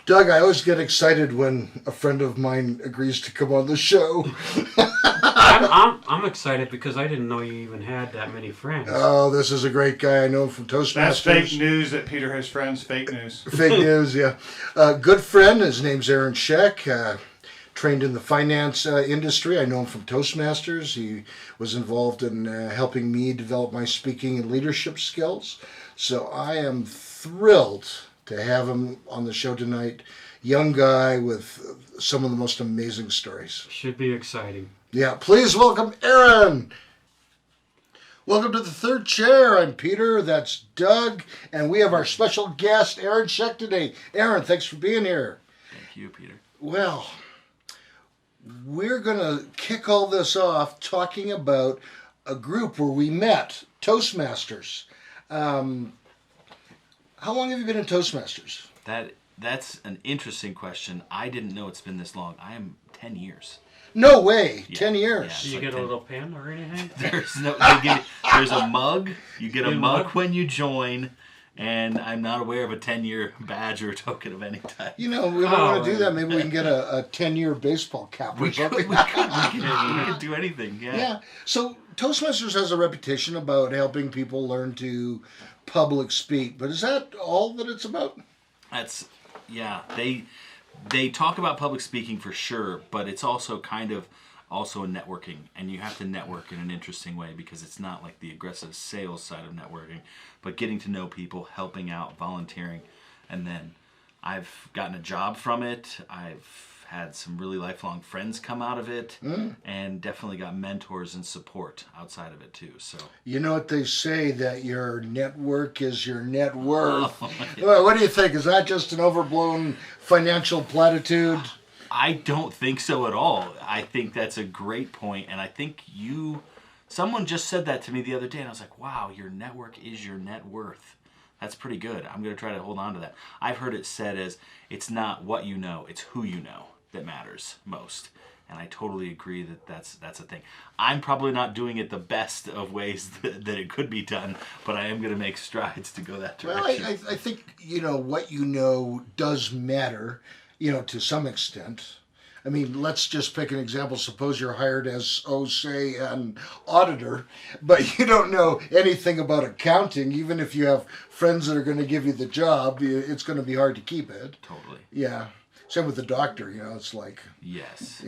Doug, I always get excited when a friend of mine agrees to come on the show. I'm excited because I didn't know you even had that many friends. Oh, this is a great guy. I know him from Toastmasters. That's fake news that Peter has friends. Fake news. Fake news, yeah. Good friend. His name's Aaron Schick. Trained in the finance industry. I know him from Toastmasters. He was involved in helping me develop my speaking and leadership skills. So I am thrilled to have him on the show tonight. Young guy with some of the most amazing stories. Should be exciting. Yeah, please welcome Aaron. Welcome to the third chair. I'm Peter, that's Doug, and we have our special guest, Aaron Schick, today. Aaron, thanks for being here. Thank you, Peter. Well, we're going to kick all this off talking about a group where we met, Toastmasters. How long have you been in Toastmasters? That's an interesting question. I didn't know it's been this long. I am 10 years. No way, Yeah, 10 years. yeah. Do you get a little pen or anything? There's a mug. You get a mug when you join, and I'm not aware of a 10-year badge or a token of any type. You know, we want to do that. Maybe we can get a 10-year baseball cap or something. We could do anything, yeah. Yeah. So Toastmasters has a reputation about helping people learn to public speak, but is that all that it's about? They talk about public speaking for sure, but it's also kind of also a networking, and you have to network in an interesting way because it's not like the aggressive sales side of networking, but getting to know people, helping out, volunteering, and then I've gotten a job from it. I've had some really lifelong friends come out of it, and definitely got mentors and support outside of it too. So you know what they say, that your network is your net worth. Well, what do you think? Is that just an overblown financial platitude? I don't think so at all. I think that's a great point, and I think someone just said that to me the other day, and I was like, wow, your network is your net worth. That's pretty good. I'm going to try to hold on to that. I've heard it said as, it's not what you know, it's who you know that matters most. And I totally agree that that's a thing. I'm probably not doing it the best of ways that it could be done, but I am going to make strides to go that direction. Well, I think, what you know does matter, to some extent. I mean, let's just pick an example. Suppose you're hired as, say, an auditor, but you don't know anything about accounting. Even if you have friends that are going to give you the job, it's going to be hard to keep it. Totally. Yeah. Same with the doctor, it's like... Yes.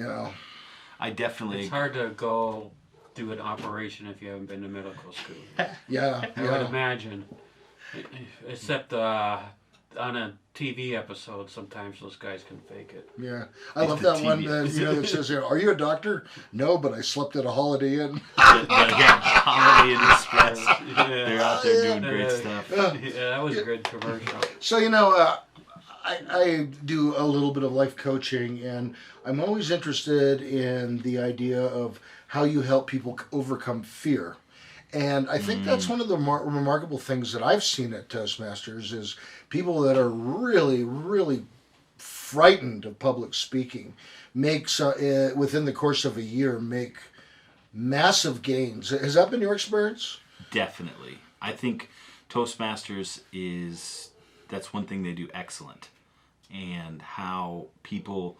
I definitely... It's hard to go do an operation if you haven't been to medical school. Yeah. I would imagine. Except on a TV episode, sometimes those guys can fake it. Yeah. I love that one that says, are you a doctor? No, but I slept at a Holiday Inn. But again, Holiday Inn Express. They're out there doing great stuff. Yeah, that was a good commercial. So, I do a little bit of life coaching, and I'm always interested in the idea of how you help people overcome fear. And I think that's one of the remarkable things that I've seen at Toastmasters is people that are really, really frightened of public speaking within the course of a year, make massive gains. Has that been your experience? Definitely. I think Toastmasters that's one thing they do excellent. And how people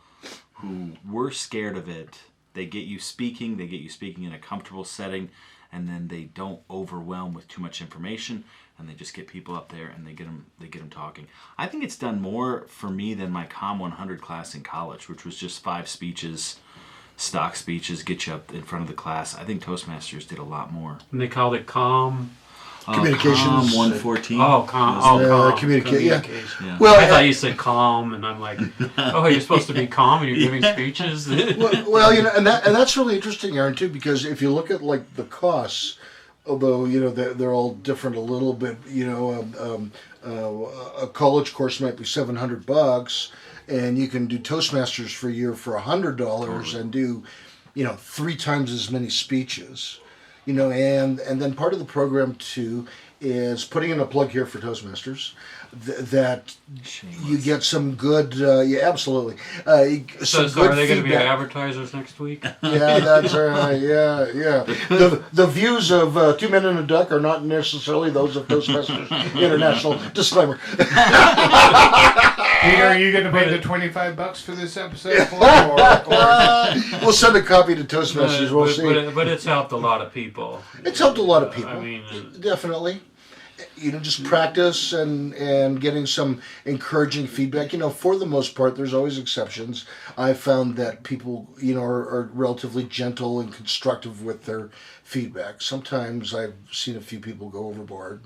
who were scared of it, they get you speaking in a comfortable setting, and then they don't overwhelm with too much information, and they just get people up there and they get them talking. I think it's done more for me than my Com 100 class in college, which was just 5 speeches, stock speeches, get you up in front of the class. I think Toastmasters did a lot more. And they called it COM. Communications. Com 114. COM. Communication. Yeah. Well, I thought you said calm, and I'm like, oh, you're supposed to be calm, and you're giving speeches. well, and that's really interesting, Aaron, too, because if you look at like the costs, although they're all different a little bit. A college course might be $700, and you can do Toastmasters for a year for $100 and do, 3 times as many speeches. And then part of the program too is putting in a plug here for Toastmasters that Shameless. You get some good, absolutely. So are they going to be advertisers next week? Yeah, that's right. Yeah. The views of 2 Men and a Duck are not necessarily those of Toastmasters International. Disclaimer. Peter, are you going to pay the $25 for this episode for or We'll send a copy to Toastmasters. We'll see. But it's helped a lot of people. It's helped a lot of people. I mean, Definitely. Just practice and getting some encouraging feedback. For the most part, there's always exceptions. I've found that people, are relatively gentle and constructive with their feedback. Sometimes I've seen a few people go overboard.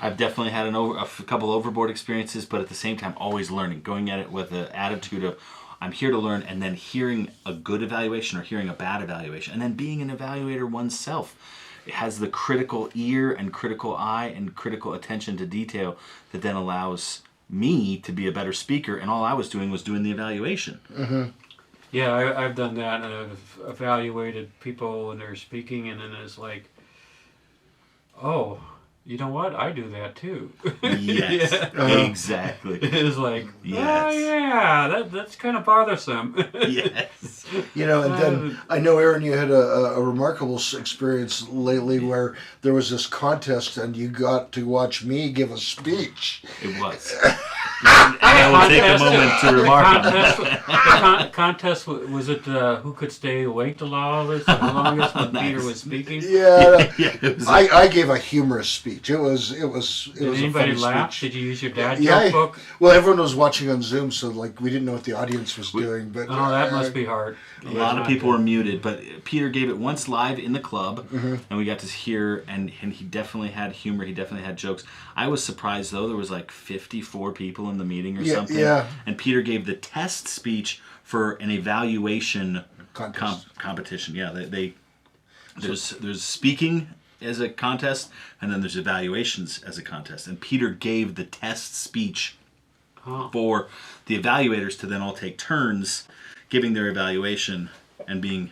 I've definitely had a couple overboard experiences, but at the same time, always learning, going at it with an attitude of, I'm here to learn, and then hearing a good evaluation or hearing a bad evaluation, and then being an evaluator oneself. It has the critical ear and critical eye and critical attention to detail that then allows me to be a better speaker, and all I was doing was doing the evaluation. Mm-hmm. Yeah, I've done that, and I've evaluated people when they're speaking, and then it's like, oh, you know what? I do that too. Yes, Yeah. Exactly. It's like, Yes. oh yeah, that's kind of bothersome. Yes. And then I know, Aaron, you had a remarkable experience lately where there was this contest and you got to watch me give a speech. It was. And I will take a moment to remark on that. The contest, was it who could stay awake the longest when Nice. Peter was speaking? Yeah, It was I gave a humorous speech. It was Did a anybody funny laugh? speech. Did you use your dad Yeah, joke book? Well, everyone was watching on Zoom, so we didn't know what the audience was doing. But Oh, that must be hard. A lot of people were muted, but Peter gave it once live in the club, and we got to hear, and he definitely had humor, he definitely had jokes. I was surprised, though, there was like 54 people in the meeting or something, and Peter gave the test speech for an evaluation competition. Yeah, there's speaking as a contest, and then there's evaluations as a contest, and Peter gave the test speech for the evaluators to then all take turns giving their evaluation and being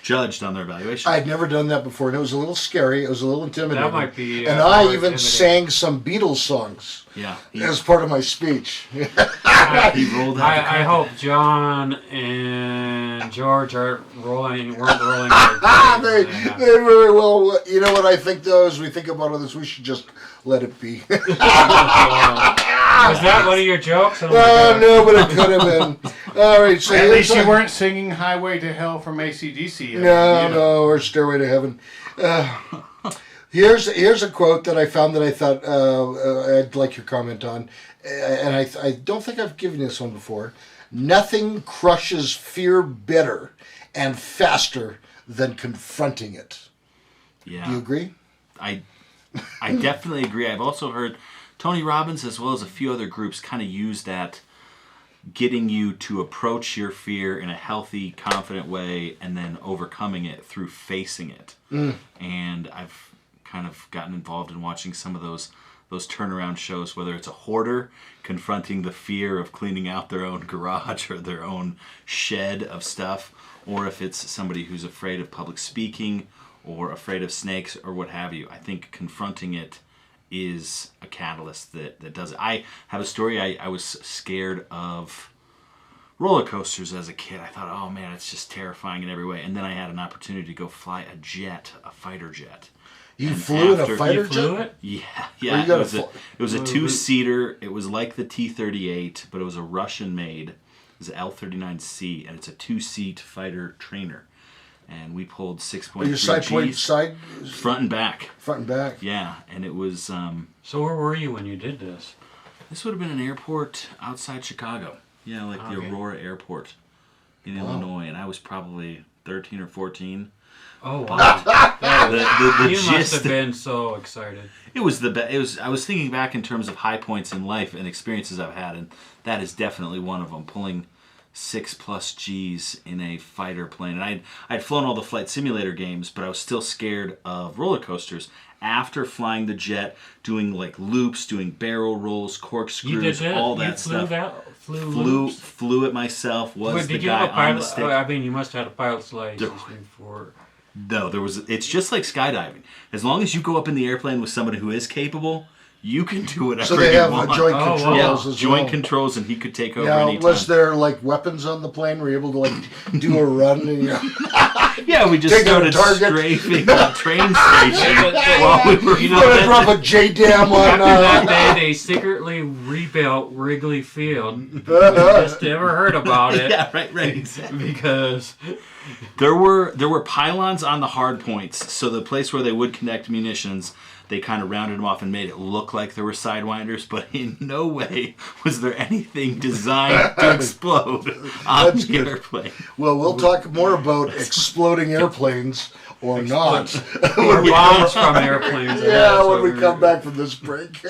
judged on their evaluation. I'd never done that before, and it was a little scary. It was a little intimidating. That might be. And I even sang some Beatles songs Yeah. as part of my speech. He rolled out the I hope John and George weren't rolling. they very well. You know what I think, though, as we think about all this, we should just let it be. Was that one of your jokes? Oh, No, but it could have been. All right, so at least you weren't singing Highway to Hell from AC/DC. No, or Stairway to Heaven. Here's a quote that I found that I thought I'd like your comment on, and I don't think I've given this one before. Nothing crushes fear better and faster than confronting it. Yeah. Do you agree? I definitely agree. I've also heard Tony Robbins, as well as a few other groups, kind of use that, getting you to approach your fear in a healthy, confident way, and then overcoming it through facing it. And I've kind of gotten involved in watching some of those turnaround shows, whether it's a hoarder confronting the fear of cleaning out their own garage or their own shed of stuff, or if it's somebody who's afraid of public speaking or afraid of snakes or what have you. I think confronting it is a catalyst that does it. I have a story. I was scared of roller coasters as a kid. I thought, oh man, it's just terrifying in every way. And then I had an opportunity to go fly a fighter jet. You flew in a fighter You flew jet? it? Yeah. It was a two-seater. It was like the T-38, but it was a Russian-made. It was an L-39C, and it's a two-seat fighter trainer. And we pulled 6.3 Your side point, Gs, side, front and back. front and back. Yeah, and it was. So where were you when you did this? This would have been an airport outside Chicago. Yeah, like the Aurora Airport in Illinois, and I was probably 13 or 14. Oh wow! The You gist. must have been so excited. It was the best. It was. I was thinking back in terms of high points in life and experiences I've had, and that is definitely one of them. Pulling 6+ Gs in a fighter plane, and I'd flown all the flight simulator games, but I was still scared of roller coasters. After flying the jet, doing like loops, doing barrel rolls, corkscrews, You did that? all You that stuff. Flew it myself. Was the did you guy have a pilot? on the stick? I mean, you must have had a pilot's license before. No, there was. It's just like skydiving. As long as you go up in the airplane with somebody who is capable, you can do whatever So they you have want. joint Oh, wow. controls Yeah, as joint well. controls, and he could take over Now, anytime. was there like weapons on the plane? Were you able to like do a run? And, Yeah, Yeah, we just Take out a started target. strafing the train station while we were You I'm know, gonna that- drop a J-Dam on. After that day, they secretly rebuilt Wrigley Field. We just never heard about it. Yeah, right, exactly. Because There were pylons on the hard points, so the place where they would connect munitions, they kind of rounded them off and made it look like there were sidewinders, but in no way was there anything designed to explode on That's the good. airplane. Well, we'll talk more about exploding airplanes or not. or bombs from airplanes. Yeah, when we come back from this break.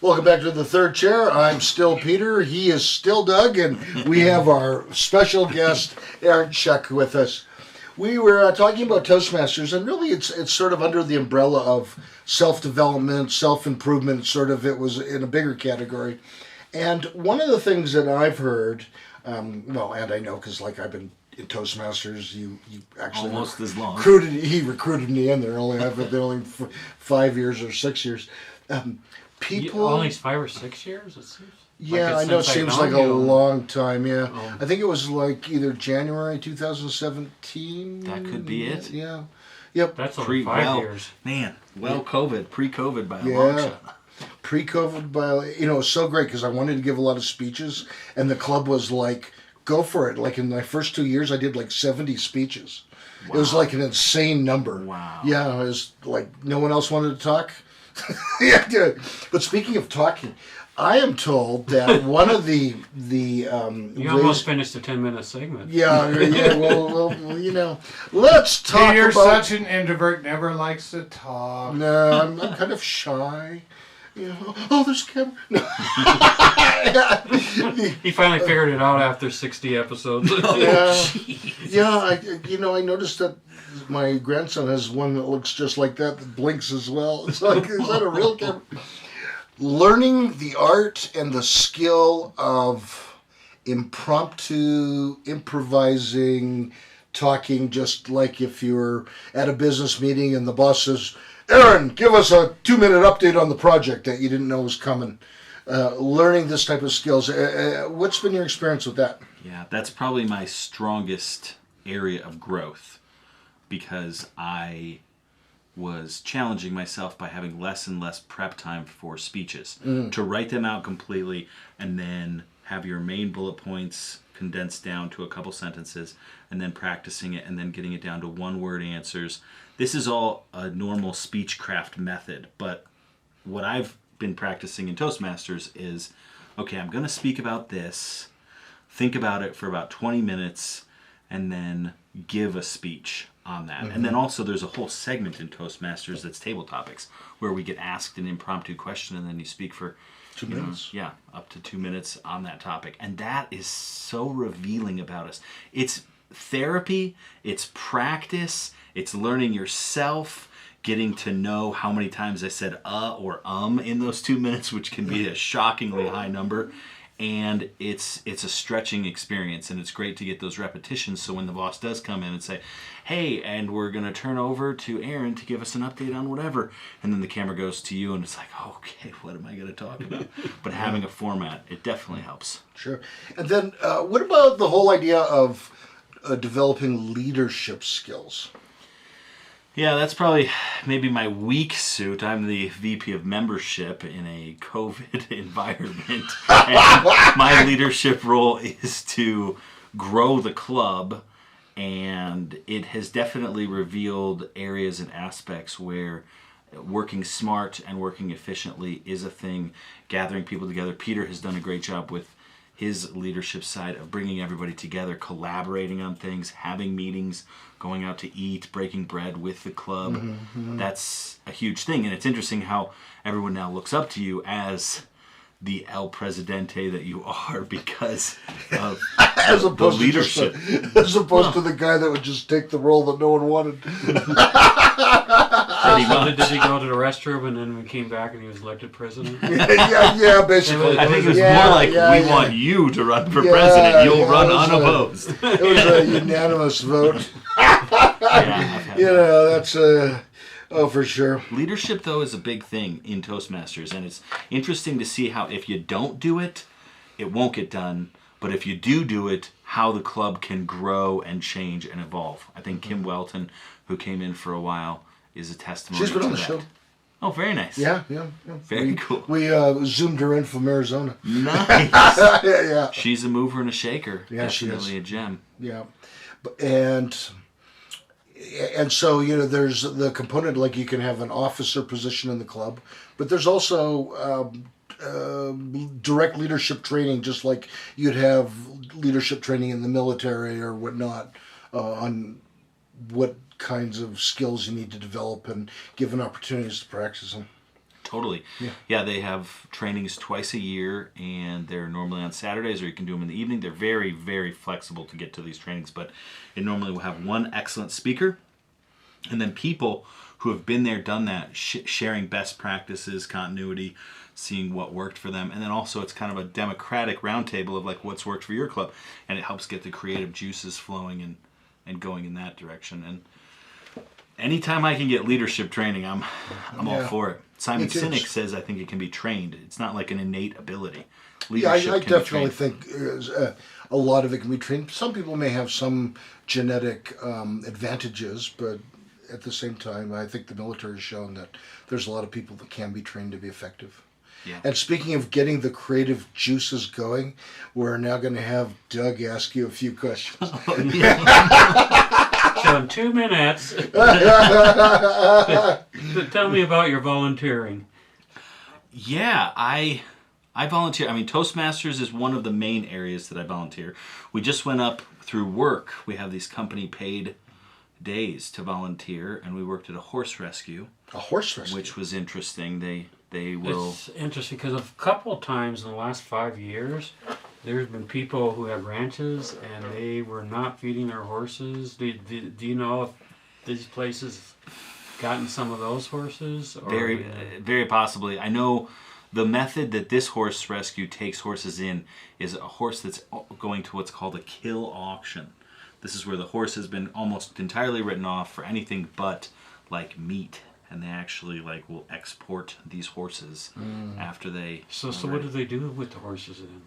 Welcome back to the third chair. I'm still Peter. He is still Doug, and we have our special guest Aaron Schick with us. We were talking about Toastmasters, and really, it's sort of under the umbrella of self-development, self-improvement. Sort of, it was in a bigger category. And one of the things that I've heard, and I know because like I've been in Toastmasters, you actually Almost as long. he recruited me in there. I've been there only 5 years or 6 years. People only 5 or 6 years. It seems. Yeah, I know it seems like a long time, yeah. I think it was like either January 2017. That could be it. Yeah. Yep. That's only 5 years. Man, pre-COVID by a long Yeah. shot. Pre-COVID, it was so great because I wanted to give a lot of speeches, and the club was like, go for it. Like in my first 2 years, I did like 70 speeches. Wow. It was like an insane number. Wow. Yeah, it was like no one else wanted to talk. Yeah, dude. But speaking of talking, I am told that one of the You almost finished a 10-minute segment. Yeah. Well, let's talk Peter's about. such an introvert, never likes to talk. No, I'm kind of shy. Oh, there's a camera. No. He finally figured it out after 60 episodes. I noticed that my grandson has one that looks just like that blinks as well. It's like, is that a real camera? Learning the art and the skill of impromptu, improvising, talking, just like if you're at a business meeting and the boss says, Aaron, give us a 2-minute update on the project that you didn't know was coming. Learning this type of skills. What's been your experience with that? Yeah, that's probably my strongest area of growth because I was challenging myself by having less and less prep time for speeches. To write them out completely and then have your main bullet points condensed down to a couple sentences and then practicing it and then getting it down to one-word answers. This is all a normal speechcraft method, but what I've been practicing in Toastmasters is, okay, I'm going to speak about this, think about it for about 20 minutes, and then give a speech on that. And then also there's a whole segment in Toastmasters that's table topics, where we get asked an impromptu question and then you speak for 2 minutes. up to 2 minutes on that topic. And that is so revealing about us. It's therapy, it's practice, it's learning yourself, getting to know how many times I said or in those 2 minutes, which can be a shockingly high number. And it's a stretching experience, and it's great to get those repetitions. So when the boss does come in and say, hey, and we're going to turn over to Aaron to give us an update on whatever, and then the camera goes to you, and it's like, okay, what am I going to talk about? But having a format, it definitely helps. Sure. And then what about the whole idea of developing leadership skills? Yeah, that's probably maybe my weak suit. I'm the VP of membership in a COVID environment. And my leadership role is to grow the club, and it has definitely revealed areas and aspects where working smart and working efficiently is a thing, gathering people together. Peter has done a great job with his leadership side of bringing everybody together, collaborating on things, having meetings, going out to eat, breaking bread with the club. That's a huge thing. And it's interesting how everyone now looks up to you as the El Presidente that you are because of As opposed the leadership. to the guy that would just take the role that no one wanted. Did he go to the restroom and then we came back and he was elected president? yeah, basically. I think it was Yeah, more like, yeah, we yeah. want you to run for Yeah, president. You'll yeah, run it was unopposed. It was a unanimous vote. Yeah, I've had You that. know, that's oh, for sure. Leadership, though, is a big thing in Toastmasters, and it's interesting to see how if you don't do it, it won't get done. But if you do it, how the club can grow and change and evolve. I think Kim Welton, who came in for a while, is a testimony She's been to on the that. show. Oh, very nice. Yeah. Very cool. We zoomed her in from Arizona. Nice. yeah. She's a mover and a shaker. Yeah, she is. Definitely a gem. Yeah, and so there's the component like you can have an officer position in the club, but there's also direct leadership training, just like you'd have leadership training in the military or whatnot, on what kinds of skills you need to develop and given opportunities to practice them. Totally. Yeah, they have trainings twice a year, and they're normally on Saturdays, or you can do them in the evening. They're very, very flexible to get to these trainings, but it normally will have one excellent speaker, and then people who have been there, done that, sharing best practices, continuity, seeing what worked for them, and then also it's kind of a democratic roundtable of like what's worked for your club, and it helps get the creative juices flowing and going in that direction. And anytime I can get leadership training, I'm all for it. Simon Me too. Sinek says I think it can be trained. It's not like an innate ability. Yeah, Leadership I can be definitely trained. think a lot of it can be trained. Some people may have some genetic advantages, but at the same time, I think the military has shown that there's a lot of people that can be trained to be effective. Yeah. And speaking of getting the creative juices going, we're now going to have Doug ask you a few questions. So in 2 minutes, tell me about your volunteering. Yeah, I volunteer. I mean, Toastmasters is one of the main areas that I volunteer. We just went up through work. We have these company paid days to volunteer, and we worked at a horse rescue. A horse rescue? Which was interesting. They will. It's interesting because a couple of times in the last 5 years, there's been people who have ranches and they were not feeding their horses. Do you know if these places gotten some of those horses? Or Very possibly. I know the method that this horse rescue takes horses in is a horse that's going to what's called a kill auction. This is where the horse has been almost entirely written off for anything but like meat, and they actually will export these horses after they. So what do they do with the horses then?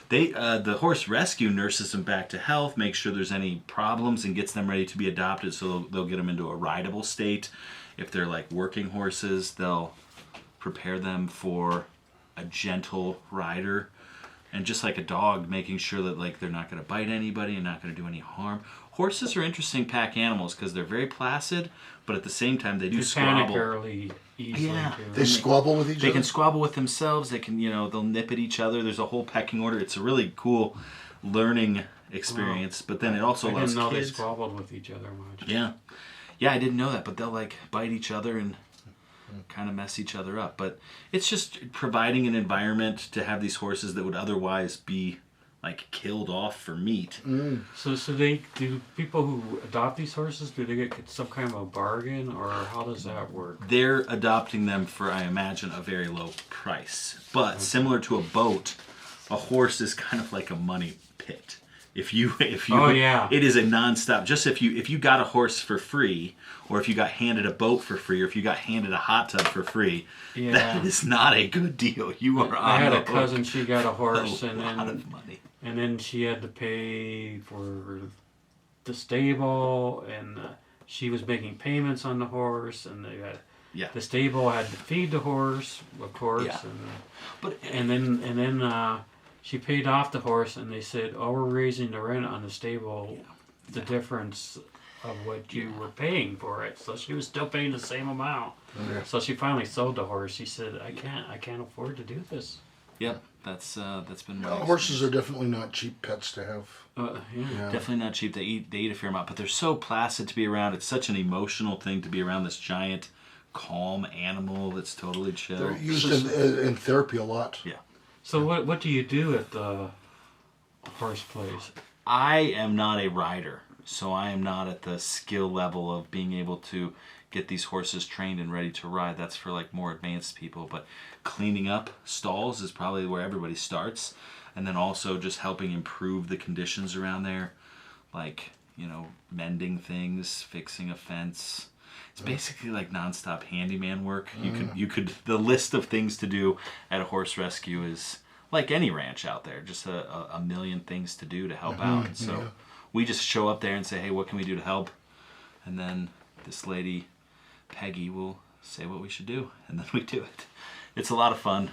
The horse rescue nurses them back to health, makes sure there's any problems, and gets them ready to be adopted. So they'll get them into a rideable state. If they're working horses, they'll prepare them for a gentle rider. And just like a dog, making sure that they're not going to bite anybody and not going to do any harm. Horses are interesting pack animals because they're very placid, but at the same time they do They squabble. panic fairly easily. Yeah. Too. They squabble with each other? They can squabble with themselves. They can, they'll nip at each other. There's a whole pecking order. It's a really cool learning experience. But then it also I allows didn't know kids. they squabbled with each other much. Yeah, I didn't know that. But they'll bite each other and kind of mess each other up. But it's just providing an environment to have these horses that would otherwise be killed off for meat. So do people who adopt these horses, do they get some kind of a bargain, or how does that work? They're adopting them for, I imagine, a very low price. But similar to a boat, a horse is kind of like a money pit. If you, Oh, yeah. It is a nonstop. Just if you got a horse for free, or if you got handed a boat for free, or if you got handed a hot tub for free, Yeah. that is not a good deal. You are on I had the a hook. cousin, she got a horse, a and lot then of money. and then she had to pay for the stable, and she was making payments on the horse, and the stable had to feed the horse, of course, Yeah. and then she paid off the horse, and they said, "Oh, we're raising the rent on the stable, the difference of what you were paying for it." So she was still paying the same amount. Okay. So she finally sold the horse. She said, "I can't afford to do this." Yep, that's been my Horses are definitely not cheap pets to have. Yeah. Definitely not cheap. They eat a fair amount, but they're so placid to be around. It's such an emotional thing to be around this giant calm animal that's totally chill. They're used in therapy a lot. Yeah. So what do you do at the horse place? I am not a rider, so I am not at the skill level of being able to get these horses trained and ready to ride. That's for like more advanced people. But cleaning up stalls is probably where everybody starts. And then also just helping improve the conditions around there. Like, mending things, fixing a fence. It's basically like nonstop handyman work. You could the list of things to do at a horse rescue is like any ranch out there, just a million things to do to help out. So we just show up there and say, hey, what can we do to help? And then this lady, Peggy, will say what we should do, and then we do it. It's a lot of fun.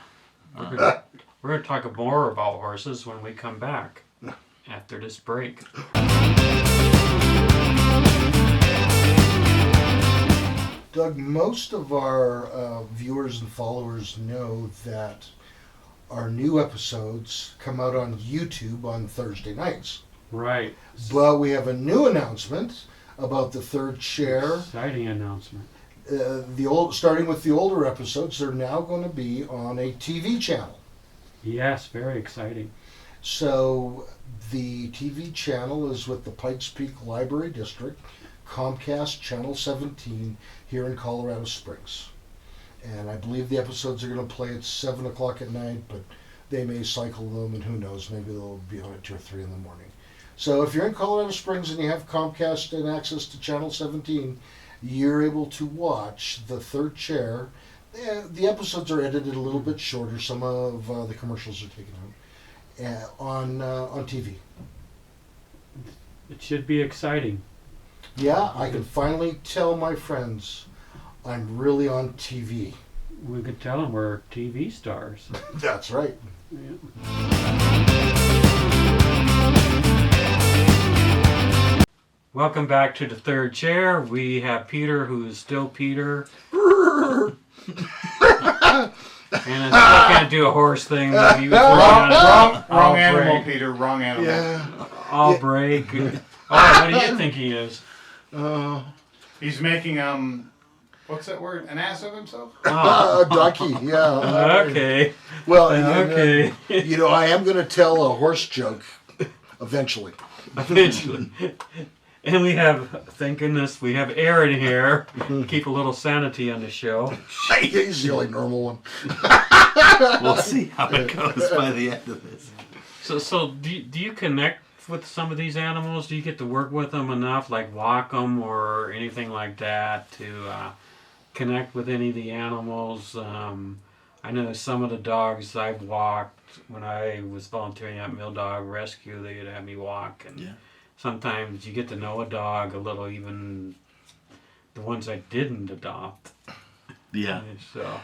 We're going to talk more about horses when we come back after this break. Doug, most of our viewers and followers know that our new episodes come out on YouTube on Thursday nights. Right. But we have a new announcement about the third chair. Exciting announcement. Starting with the older episodes, they're now going to be on a TV channel. Yes, very exciting. So the TV channel is with the Pikes Peak Library District, Comcast Channel 17 here in Colorado Springs. And I believe the episodes are going to play at 7 o'clock at night, but they may cycle them, and who knows, maybe they'll be on at 2 or 3 in the morning. So if you're in Colorado Springs and you have Comcast and access to Channel 17, you're able to watch the third chair. The episodes are edited a little bit shorter. Some of the commercials are taken out on TV. It should be exciting. Yeah, I can finally tell my friends I'm really on TV. We could tell them we're TV stars. That's right. Welcome back to the third chair. We have Peter, who is still Peter. And I still can't do a horse thing. Wrong animal, Peter. Wrong animal. Yeah. I'll break. Oh, what do you think he is? He's making what's that word? An ass of himself? Oh. A donkey, yeah. Okay. Well, Okay. I am going to tell a horse joke eventually. Eventually. And we have, thank goodness, we have Aaron here. Keep a little sanity on the show. He's the only normal one. We'll see how it goes by the end of this. So do you connect with some of these animals? Do you get to work with them enough, like walk them or anything like that, to connect with any of the animals? I know some of the dogs I've walked when I was volunteering at Mill Dog Rescue, they'd have me walk. And sometimes you get to know a dog a little, even the ones I didn't adopt. Yeah. So.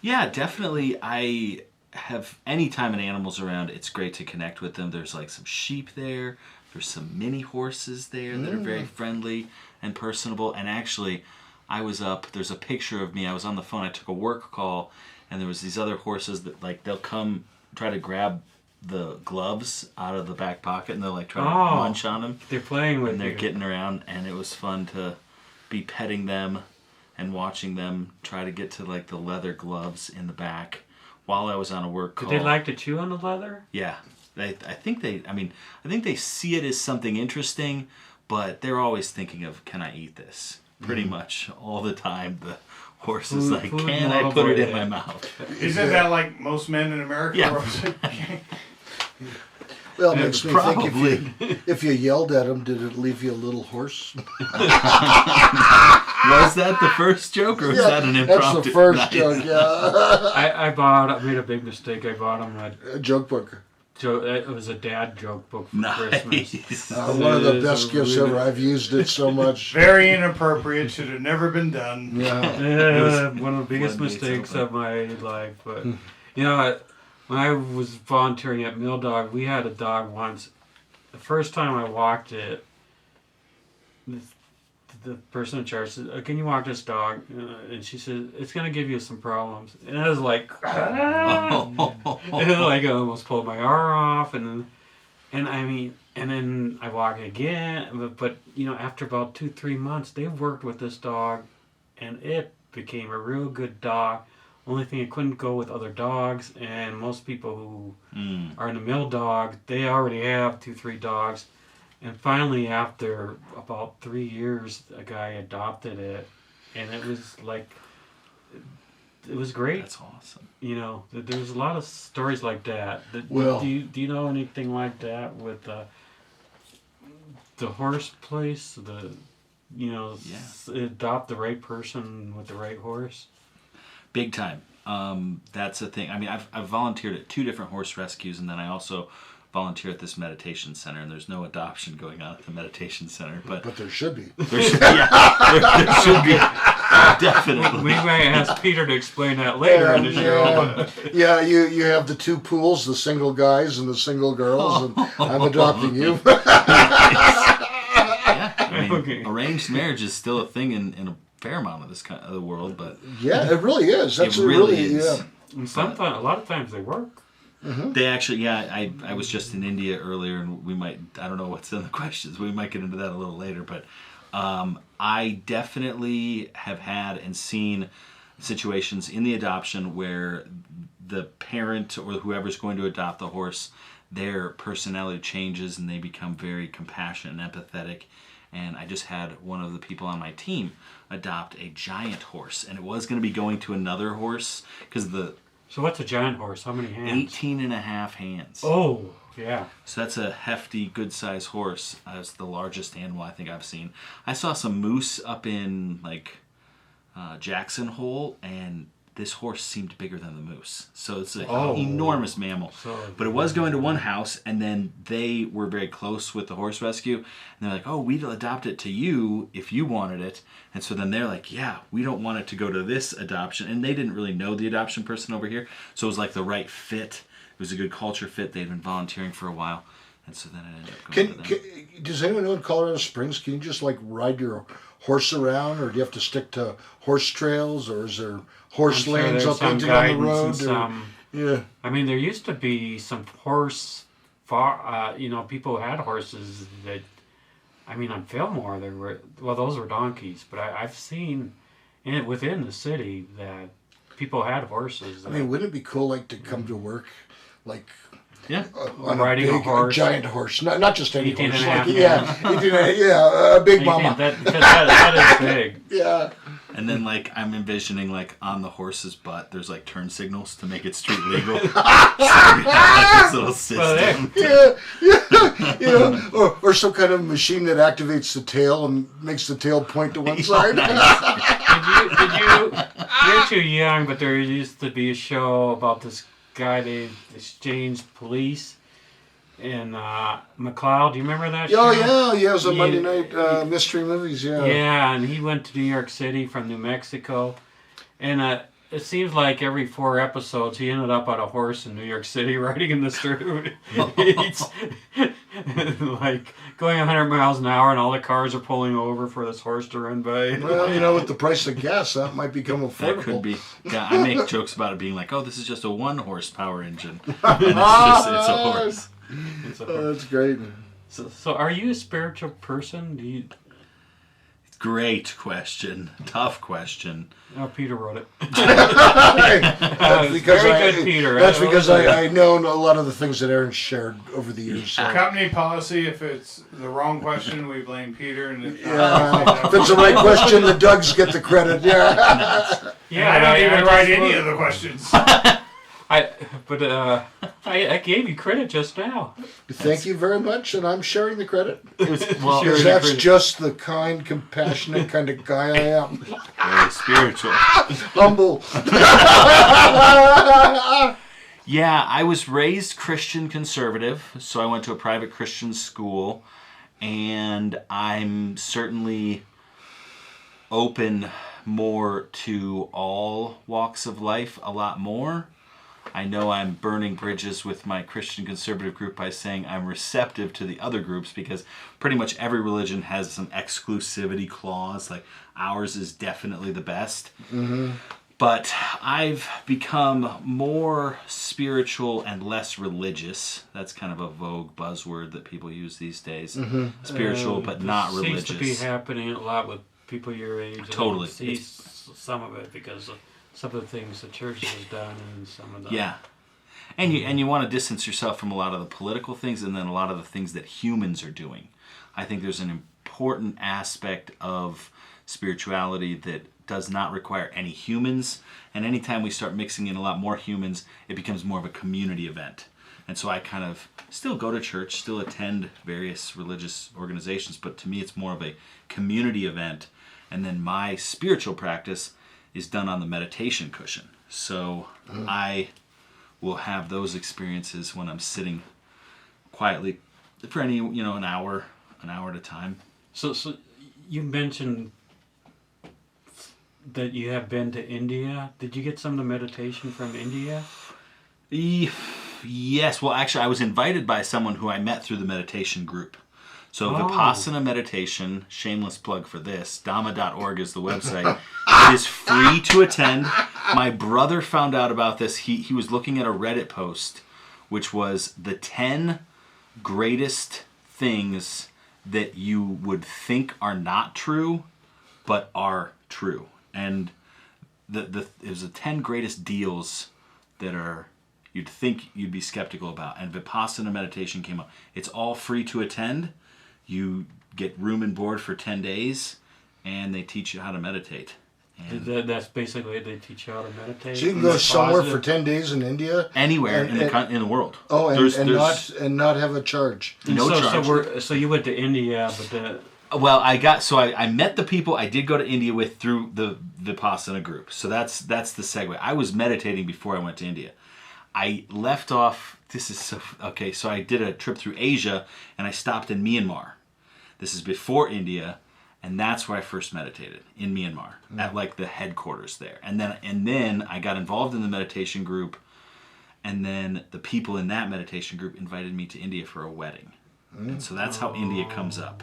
Yeah, definitely. I have, anytime an animal's around, it's great to connect with them. There's like some sheep there. There's some mini horses there that are very friendly and personable. And actually, I was up, there's a picture of me. I was on the phone. I took a work call, and there was these other horses that, like, they'll come try to grab the gloves out of the back pocket, and they'll, like, try to munch on them. They're playing with and they're you. getting around, and it was fun to be petting them and watching them try to get to, like, the leather gloves in the back while I was on a work call. Did they like to chew on the leather? Yeah. I think they see it as something interesting, but they're always thinking of, can I eat this? Pretty much all the time. The horse is like, can I put it in my mouth? Isn't that like most men in America? Yeah. Well, it makes me think if you yelled at him, did it leave you a little hoarse? Was that the first joke, or was that an impromptu? That's the first joke, yeah. I made a big mistake. I bought him A joke book. it was a dad joke book for Nice. Christmas. One of the best gifts ever. I've used it so much. Very inappropriate. Should have never been done. Yeah. One of the biggest One day mistakes something. of my life. But when I was volunteering at Mill Dog, we had a dog once. The first time I walked it, the person in charge said, "Can you walk this dog?" And she said, "It's going to give you some problems." And I was like, and like I almost pulled my arm off, and then I walk again. But after about 2-3 months, they worked with this dog, and it became a real good dog. Only thing, it couldn't go with other dogs, and most people who are in the mill dog, they already have 2-3 dogs. And finally, after about 3 years, a guy adopted it, and it was like, it was great. That's awesome. You know, there's a lot of stories like that. Well- do you know anything like that with the horse place? Adopt the right person with the right horse. Big time. That's a thing. I mean, I've volunteered at 2 different horse rescues, and then I also volunteer at this meditation center, and there's no adoption going on at the meditation center, but there should be. there should be definitely. We may ask Peter to explain that later in the show. Yeah, you have the 2 pools, the single guys and the single girls, and I'm adopting you. Yeah, I mean, Okay. arranged marriage is still a thing in a fair amount of this kind of the world, but Yeah, it really is. That's it really is. Yeah. And sometimes, a lot of times they work. They actually, I was just in India earlier, and we might, I don't know what's in the questions, we might get into that a little later, but I definitely have had and seen situations in the adoption where the parent or whoever's going to adopt the horse, their personality changes and they become very compassionate and empathetic. And I just had one of the people on my team adopt a giant horse, and it was going to be going to another horse because So what's a giant horse? How many hands? 18 and a half hands. Oh, yeah. So that's a hefty, good-sized horse. It's the largest animal I think I've seen. I saw some moose up in Jackson Hole, and this horse seemed bigger than the moose. So it's an enormous mammal. But it was going to one house, and then they were very close with the horse rescue. And they're like, oh, we'd adopt it to you if you wanted it. And so then they're like, yeah, we don't want it to go to this adoption. And they didn't really know the adoption person over here. So it was like the right fit. It was a good culture fit. They'd been volunteering for a while. And so then it ended up going to them. Does anyone know in Colorado Springs, can you just ride your horse around, or do you have to stick to horse trails, or is there horse lanes up and down the road? Yeah. I mean, there used to be some horse, people who had horses that, I mean, on Fillmore, those were donkeys, but I've seen within the city that people had horses. I mean, wouldn't it be cool, to come to work, Yeah. on Riding a horse. a giant horse, not just any 18 horse, and a half, a big mama. That is big. Yeah. And then, I'm envisioning, on the horse's butt, there's, turn signals to make it street legal. So we have this little system. Yeah. Or some kind of machine that activates the tail and makes the tail point to one side. You're too young, but there used to be a show about this guy, they exchanged police in McLeod. Do you remember that show? Oh, yeah. It was a Monday night mystery movies, yeah. Yeah, and he went to New York City from New Mexico. And it seems like every 4 episodes he ended up on a horse in New York City riding in the street. He's going 100 miles an hour, and all the cars are pulling over for this horse to run by. Well, with the price of gas, that might become affordable. That could be. Yeah, I make jokes about it being this is just a 1 horsepower engine. And it's a horse. That's great. So are you a spiritual person? Great question. Tough question. Oh, Peter wrote it. That's because very good, Peter. That's because I know a lot of the things that Aaron shared over the years. So. Company policy, if it's the wrong question, we blame Peter. And if if it's the right question, the Dougs get the credit. Yeah. I don't even write any of the questions. I gave you credit just now. Thank you very much, and I'm sharing the credit. Well, That's just the kind, compassionate kind of guy I am. very spiritual. Humble. Yeah, I was raised Christian conservative, so I went to a private Christian school, and I'm certainly open more to all walks of life a lot more. I know I'm burning bridges with my Christian conservative group by saying I'm receptive to the other groups, because pretty much every religion has some exclusivity clause, ours is definitely the best. Mm-hmm. But I've become more spiritual and less religious. That's kind of a vogue buzzword that people use these days. Mm-hmm. Spiritual, but not religious. Seems to be happening a lot with people your age that Totally. see some of it because of some of the things the church has done and some of the Yeah. And you want to distance yourself from a lot of the political things and then a lot of the things that humans are doing. I think there's an important aspect of spirituality that does not require any humans, and anytime we start mixing in a lot more humans, it becomes more of a community event. And so I kind of still go to church, still attend various religious organizations, but to me it's more of a community event. And then my spiritual practice is done on the meditation cushion. So I will have those experiences when I'm sitting quietly for an hour at a time. So you mentioned that you have been to India. Did you get some of the meditation from India? Yes. Well, actually, I was invited by someone who I met through the meditation group. So Vipassana Meditation, shameless plug for this, dhamma.org is the website. It is free to attend. My brother found out about this. He was looking at a Reddit post, which was the 10 greatest things that you would think are not true, but are true. And it was the 10 greatest deals that are you'd think you'd be skeptical about. And Vipassana Meditation came up. It's all free to attend. You get room and board for 10 days, and they teach you how to meditate. And That's basically they teach you how to meditate. So you can go somewhere for 10 days in India, anywhere in the world. Oh, and, There's not have a charge. no charge. So you went to India, but Well, I met the people I did go to India with through the Vipassana group. So that's the segue. I was meditating before I went to India. I left off, so I did a trip through Asia and I stopped in Myanmar. This is before India, and that's where I first meditated, in Myanmar, at like the headquarters there. And then I got involved in the meditation group, and then the people in that meditation group invited me to India for a wedding. And so that's how India comes up.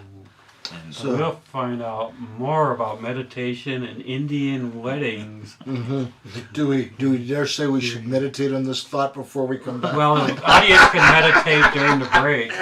And so we'll find out more about meditation and Indian weddings. Mm-hmm. Do we dare say we should meditate on this thought before we come back? Well, the audience can meditate during the break.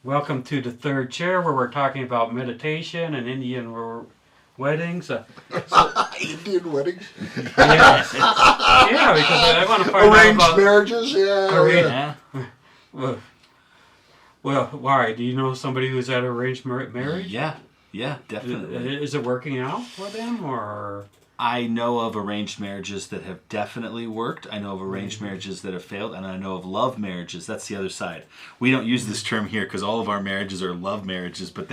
Welcome to the third chair, where we're talking about meditation and Indian weddings. Indian weddings? Yes. Yeah, because I want to find Arranged out about marriages? Yeah. Well, why? Do you know somebody who's at arranged marriage? Yeah, definitely. Is it working out for them, or? I know of arranged marriages that have definitely worked. I know of arranged marriages that have failed, and I know of love marriages. That's the other side. We don't use this term here because all of our marriages are love marriages, but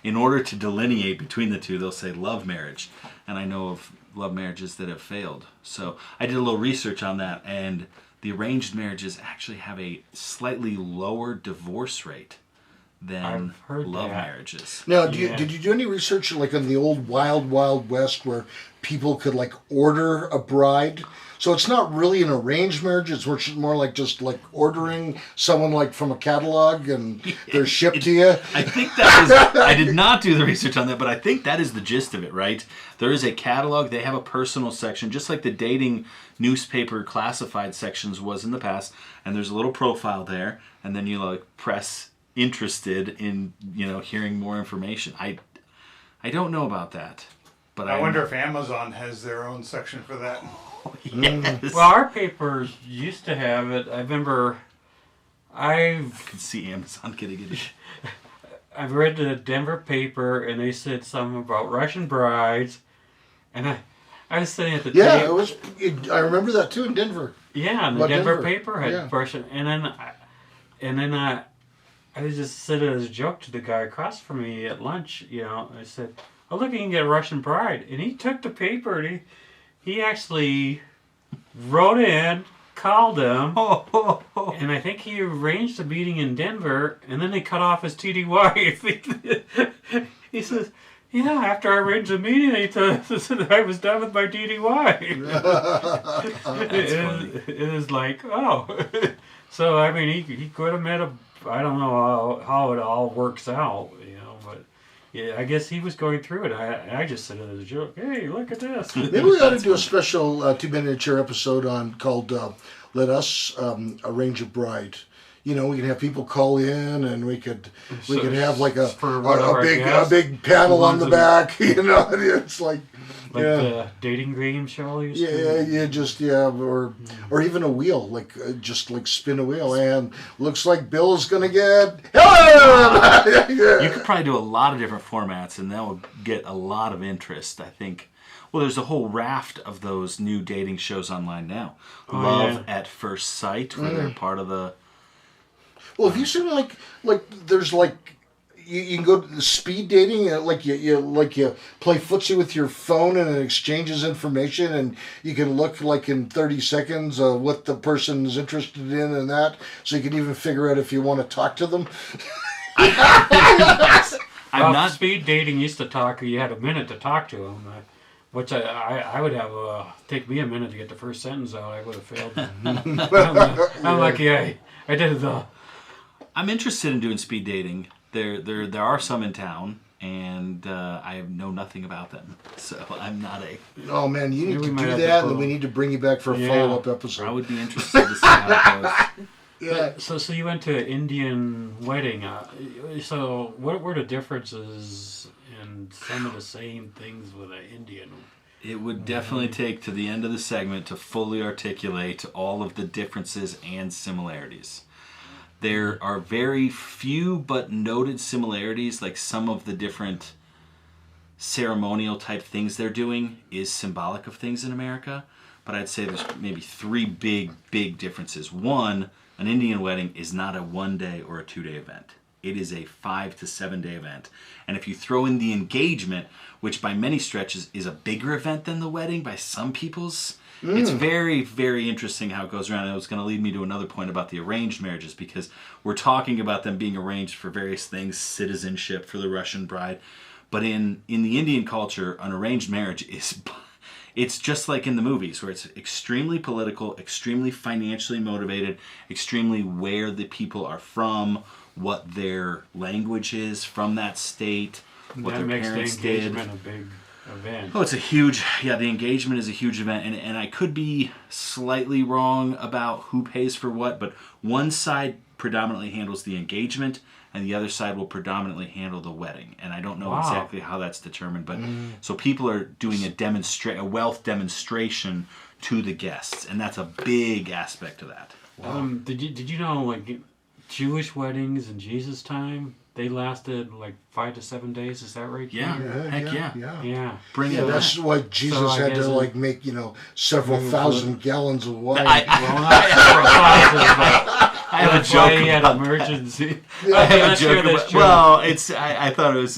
in order to delineate between the two, they'll say love marriage. And I know of love marriages that have failed. So I did a little research on that, and the arranged marriages actually have a slightly lower divorce rate than I've heard love that. marriages. Now, Yeah. did you do any research like on the old Wild Wild West where people could like order a bride? So it's not really an arranged marriage. It's more like just like ordering someone like from a catalog and they're shipped to you. I think that is. I did not do the research on that, but I think that is the gist of it, right? There is a catalog. They have a personal section, just like the dating newspaper classified sections was in the past. And there's a little profile there, and then you like press interested in hearing more information. I don't know about that, but I wonder if Amazon has their own section for that. Yes. Well, our papers used to have it. I remember I could see Amazon getting it. I've read the Denver paper, and they said something about Russian brides, and I was sitting at the Yeah, table. I remember that too in Denver. Yeah, and the About Denver Denver. paper had Yeah. Russian, and then I was just said it as a joke to the guy across from me at lunch. I said, "Oh, look, you can get a Russian bride," and he took the paper and he actually wrote in, called them, and I think he arranged a meeting in Denver, and then they cut off his TDY. He says, "Yeah, after I arranged the meeting, they said I was done with my DDY." It is like, oh. So, I mean, he could have met I don't know how it all works out, but yeah, I guess he was going through it. I just said it as a joke. Hey, look at this. Maybe we ought to do a special 2-minute chair episode called "Let Us Arrange a Bride." We can have people call in, and we could have like a big panel on the back. It's like the dating game show you used to or even a wheel, just spin a wheel, and looks like Bill's gonna get hello. You could probably do a lot of different formats, and that would get a lot of interest, I think. Well, there's a whole raft of those new dating shows online now. Love at First Sight, where they're part of the... Well, have you seen like there's you can go to the speed dating, you play footsie with your phone and it exchanges information, and you can look in 30 seconds what the person is interested in and that, so you can even figure out if you want to talk to them. Speed dating used to talk. You had a minute to talk to them, which I would have take me a minute to get the first sentence out. I would have failed. I'm lucky I did it though. I'm interested in doing speed dating. There are some in town, and I know nothing about them, so I'm not a... Oh man, you need Maybe to we might do have that, to and we need to bring you back for a follow-up episode. I would be interested to see how it goes. Yeah. So you went to Indian wedding. So what were the differences and some of the same things with an Indian? It would definitely take to the end of the segment to fully articulate all of the differences and similarities. There are very few but noted similarities, like some of the different ceremonial type things they're doing is symbolic of things in America. But I'd say there's maybe 3 big differences. One, an Indian wedding is not a 1-day or a 2-day event. It is a 5 to 7-day event. And if you throw in the engagement, which by many stretches is a bigger event than the wedding by some people's, it's very, very interesting how it goes around. And it was going to lead me to another point about the arranged marriages, because we're talking about them being arranged for various things, citizenship for the Russian bride. But in the Indian culture, an arranged marriage it's just like in the movies, where it's extremely political, extremely financially motivated, extremely where the people are from, what their language is from that state, what their parents did. That makes the engagement a big event. Oh, it's a huge... Yeah, the engagement is a huge event. And I could be slightly wrong about who pays for what, but one side predominantly handles the engagement, and the other side will predominantly handle the wedding. And I don't know exactly how that's determined, but so people are doing a wealth demonstration to the guests, and that's a big aspect of that. Did you know, Jewish weddings in Jesus' time, they lasted 5 to 7 days? Is that right? Yeah, heck yeah. Yeah. Bring it That's on. why Jesus had to make several thousand gallons of wine. I have a joke he had about emergency. I have a Let's hear joke this about, joke. well, I thought it was,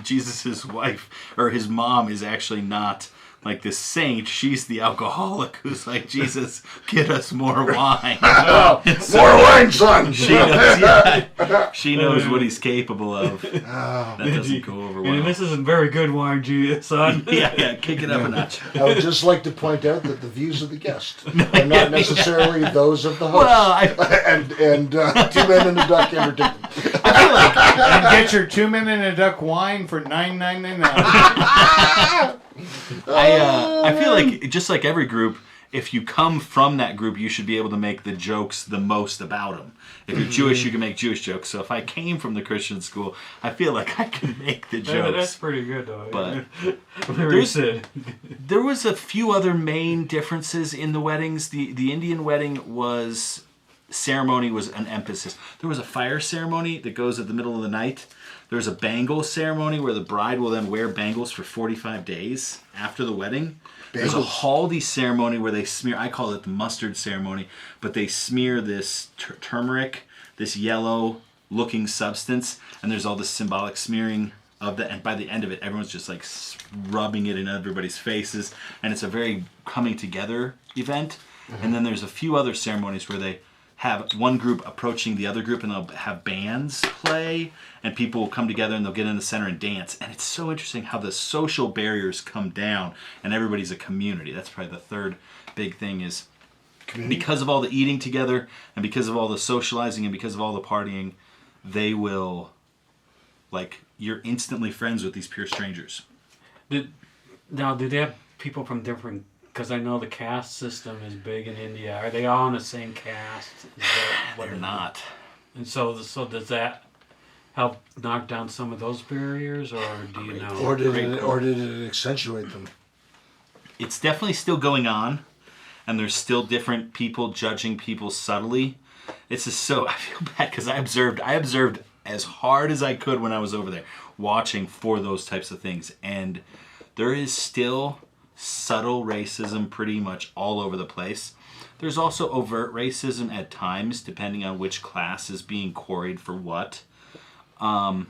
Jesus' wife, or his mom, is actually not like this saint. She's the alcoholic who's like, Jesus, get us more wine. More wine, son. She knows what he's capable of. That doesn't go over well. And this isn't very good wine, son. Yeah, kick it up a notch. I would just like to point out that the views of the guest are not necessarily those of the host. Well, and Two Men and a Duck entertainment. I feel like And get your 2 Men and a Duck wine for $9.99. I feel like just like every group, if you come from that group, you should be able to make the jokes the most about them. If you're Jewish, you can make Jewish jokes. So if I came from the Christian school, I feel like I can make the jokes. That's pretty good, though. But there there was a few other main differences in the weddings. The Indian wedding ceremony was an emphasis. There was a fire ceremony that goes at the middle of the night. There's a bangle ceremony where the bride will then wear bangles for 45 days after the wedding. There's a haldi ceremony where they smear, I call it the mustard ceremony, but they smear this turmeric, this yellow looking substance, and there's all this symbolic smearing of that, and by the end of it, everyone's just like rubbing it in everybody's faces, and it's a very coming together event. And then there's a few other ceremonies where they have one group approaching the other group, and they'll have bands play, and people will come together and they'll get in the center and dance. And it's so interesting how the social barriers come down and everybody's a community. That's probably the third big thing is because of all the eating together and because of all the socializing and because of all the partying, they will, like, you're instantly friends with these pure strangers. Did they have people from different... Because I know the caste system is big in India. Are they all in the same caste? They're not. And so does that help knock down some of those barriers, or do you know? Or did it accentuate them? It's definitely still going on, and there's still different people judging people subtly. It's just so, I feel bad because I observed as hard as I could when I was over there, watching for those types of things. And there is still subtle racism pretty much all over the place. There's also overt racism at times, depending on which class is being quarried for what. And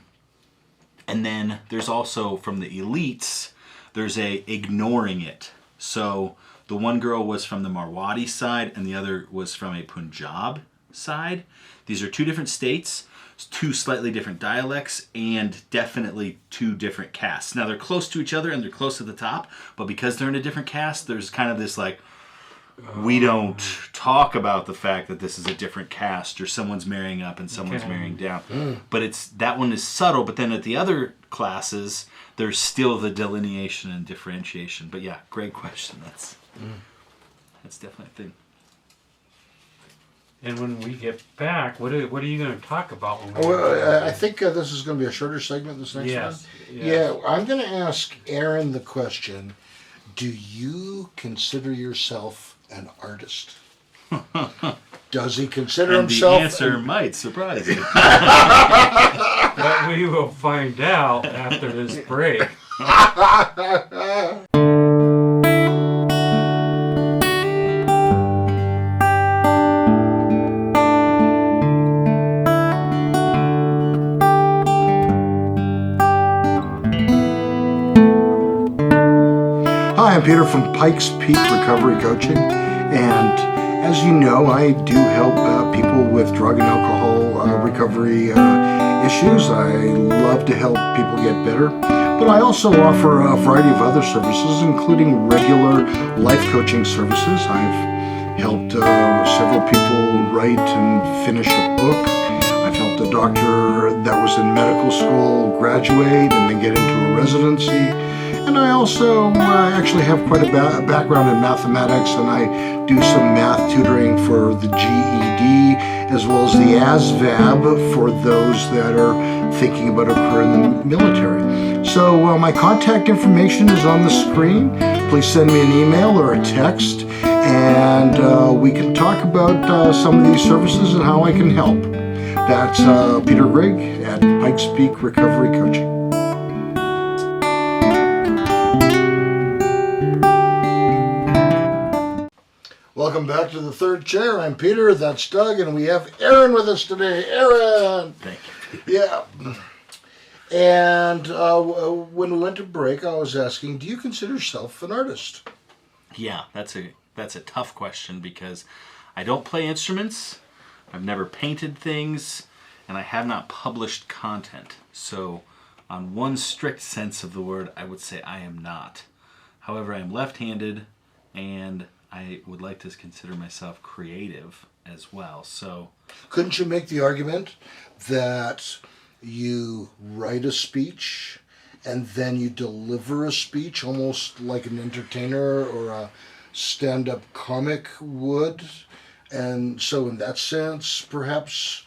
then there's also, from the elites, there's a ignoring it. So the one girl was from the Marwadi side and the other was from a Punjab side. These are two different states, two slightly different dialects, and definitely two different castes. Now they're close to each other and they're close to the top, but because they're in a different caste, there's kind of this like, we don't talk about the fact that this is a different caste or someone's marrying up and someone's marrying down. But that one is subtle, but then at the other classes, there's still the delineation and differentiation. But yeah, great question. That's definitely a thing. And when we get back, what are you going to talk about? I think this is going to be a shorter segment this next one. Yeah, I'm going to ask Aaron the question, do you consider yourself an artist? Does he consider himself... And the answer might surprise you. But we will find out after this break. Hi, I'm Peter from Pikes Recovery Coaching, and as you know, I do help people with drug and alcohol recovery issues. I love to help people get better, but I also offer a variety of other services, including regular life coaching services. I've helped several people write and finish a book. I've helped a doctor that was in medical school graduate and then get into a residency. And I also actually have quite a background in mathematics, and I do some math tutoring for the GED as well as the ASVAB for those that are thinking about a career in the military. So my contact information is on the screen. Please send me an email or a text, and we can talk about some of these services and how I can help. That's Peter Grigg at Pikes Peak Recovery Coaching. Welcome back to the third chair. I'm Peter, that's Doug, and we have Aaron with us today. Aaron! Thank you. Yeah. And when we went to break, I was asking, do you consider yourself an artist? Yeah, that's a tough question because I don't play instruments, I've never painted things, and I have not published content. So, on one strict sense of the word, I would say I am not. However, I am left-handed, and I would like to consider myself creative as well. So, Couldn't you make the argument that you write a speech and then you deliver a speech almost like an entertainer or a stand-up comic would? And so in that sense, perhaps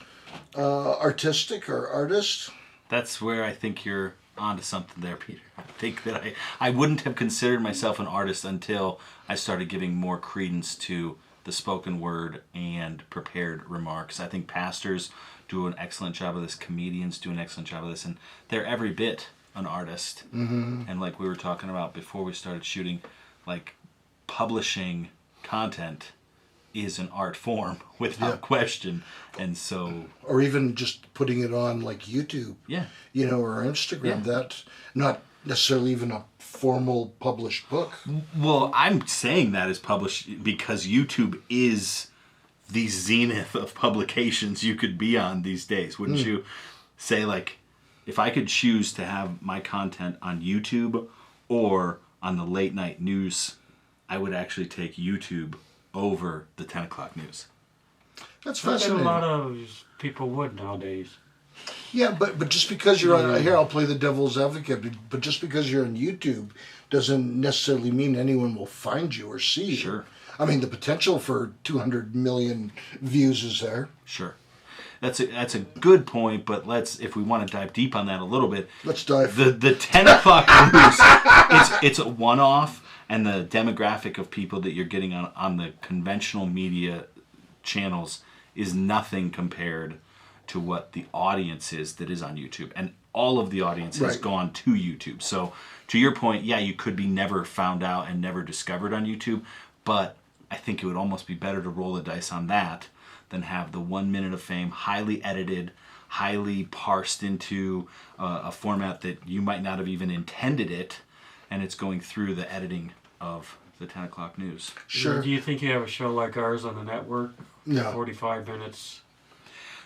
artistic or artist? that's where I think you're onto something there, Peter. I think that I wouldn't have considered myself an artist until I started giving more credence to the spoken word and prepared remarks. I think pastors do an excellent job of this, comedians do an excellent job of this, and they're every bit an artist. Mm-hmm. And like we were talking about before we started shooting, like publishing content is an art form without question. And so, Or even just putting it on like YouTube, yeah. Or Instagram. Yeah. That not necessarily even a formal published book. Well, I'm saying that is published because YouTube is the zenith of publications you could be on these days. Wouldn't you say, like, if I could choose to have my content on YouTube or on the late night news, I would actually take YouTube over the 10 o'clock news. That's I bet a fascinating. lot of people would nowadays. Yeah, but just because you're on here, I'll play the devil's advocate. But just because you're on YouTube doesn't necessarily mean anyone will find you or see you. Sure. I mean, the potential for 200 million views is there. Sure. That's a good point, but if we want to dive deep on that a little bit, Let's dive. the 10 o'clock news, it's a one-off, and the demographic of people that you're getting on the conventional media channels is nothing compared to what the audience is that is on YouTube. And all of the audience has Right. gone to YouTube. So to your point, yeah, you could be never found out and never discovered on YouTube, but I think it would almost be better to roll the dice on that than have the 1 minute of fame, highly edited, highly parsed into a format that you might not have even intended it, and it's going through the editing of the 10 o'clock news. Sure. Do you think you have a show like ours on the network? No. 45 minutes,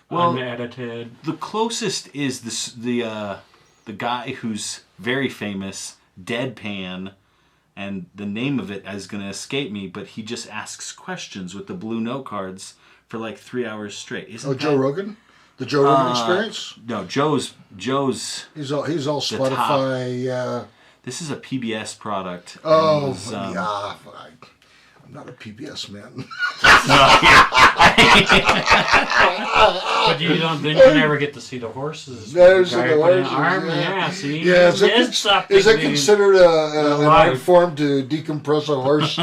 Well, unedited. the closest is the guy who's very famous, Deadpan, and the name of it is going to escape me, but he just asks questions with the blue note cards for like 3 hours straight. Isn't Joe Rogan? The Joe Rogan Experience? No, Joe's. He's all top. Spotify. This is a PBS product. and Oh, it was, yeah. I'm not a PBS man. But you never get to see the horses. Never see Guy the put an horses, arm, yeah. see? Yeah, is It's something, that dude. considered an art life. form to decompress a horse?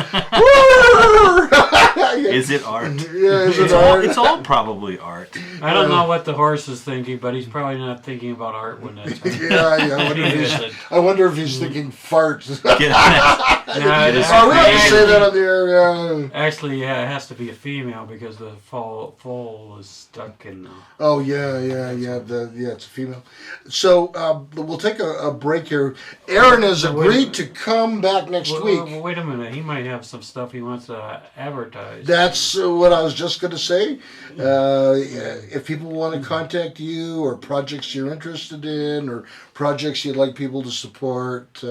Is it art? Yeah, is it art? It's all probably art. I don't know what the horse is thinking, but he's probably not thinking about art when that's Yeah. I wonder if he's thinking fart. Get on it. No, Oh, we have to say that on the air. Yeah. Actually, yeah, it has to be a female because the foal is stuck in. Oh yeah. It's a female. So we'll take a break here. Aaron has agreed to come back next week. Well, wait a minute. He might have some stuff he wants to advertise. That's what I was just going to say. If people want to contact you or projects you're interested in or projects you'd like people to support.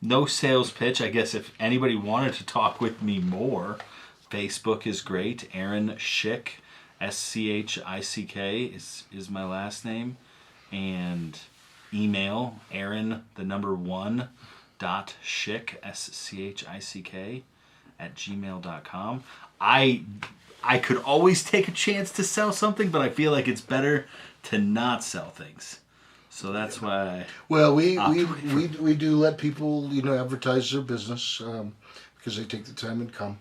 No sales pitch. I guess if anybody wanted to talk with me more, Facebook is great. Aaron Schick, Schick is my last name, and email Aaron @Schick Schick @gmail.com. I could always take a chance to sell something, but I feel like it's better to not sell things. So that's why. Well, we do let people advertise their business because they take the time and come.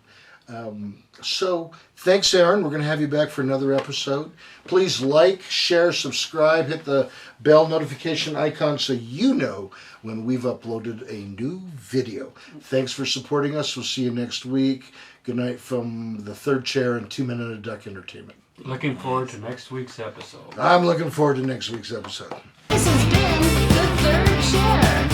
So thanks, Aaron. We're going to have you back for another episode. Please like, share, subscribe, hit the bell notification icon so you know when we've uploaded a new video. Thanks for supporting us. We'll see you next week. Good night from the third chair and 2 Men and a Duck Entertainment. Looking forward to next week's episode. I'm looking forward to next week's episode. This has been The Third Chair.